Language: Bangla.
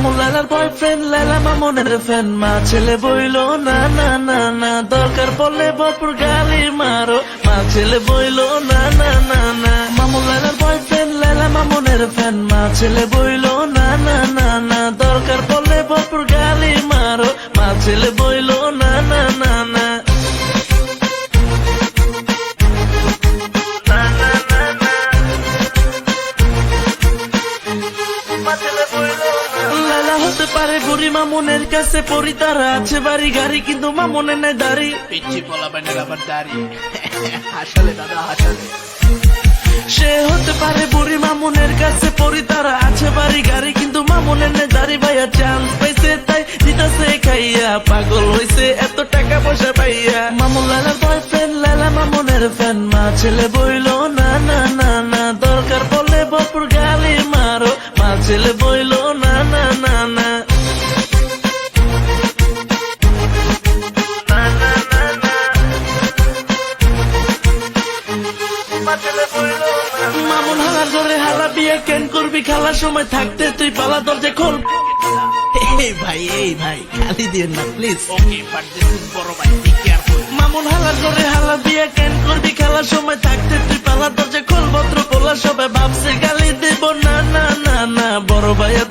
মামুন লালার বয়ফ্রেন্ড, লালা মামুনের ফ্যান। মা ছেলে বইলো না না না না, দরকার পড়লে ভরপুর গালি মারো। মা ছেলে বইলো না না না না, মামুন লালার বয়ফ্রেন্ড, লালা মামুনের ফ্যান। মা ছেলে বইলো না না না না, দরকার পড়লে ভরপুর গালি মারো। মা ছেলে বইলো না না না না। লালা হতে পারে বুড়ি, মামুনের কাছে পরি, তারা আছে বাড়ি গাড়ি, কিন্তু মামুনের নাই দাড়ি। পিচ্ছি বলা বাইনের আবার দাড়ি। আসলে দাদা আসলে সে হতে পারে বুড়ি, মামুনের কাছে পরি, তারা আছে বাড়ি গাড়ি, কিন্তু মামুনের নাই দাড়ি। ভাইয়া চান্স পাইছে তাই দিতেছে খাইয়া, পাগল হইছে এত টাকা পয়সা পাইয়া। মামুন লালার বয়ফ্রেন্ড, লালা মামুনের ফ্যান। মা ছেলে বইলো না না না না, দরকার পড়লে ভরপুর গালি মারো। মা ছেলে বইলো না না না না। মামুন হালার ঘরে হালা বিয়ে কেন করবি, খালার সময় থাকতে তুই পালা দরজা খোল। এই ভাই খালি দিয়ে না please. Okay but this is বড় ভাই, বি কেয়ারফুল। মামুন হালার ঘরে হালা বিয়ে কেন করবি, খালার সময় থাকতে তুই পালা দরজা খোল। ভদ্র পোলা সবাই ভাবছে গালি দেব, না না না না, বড় ভাইয়া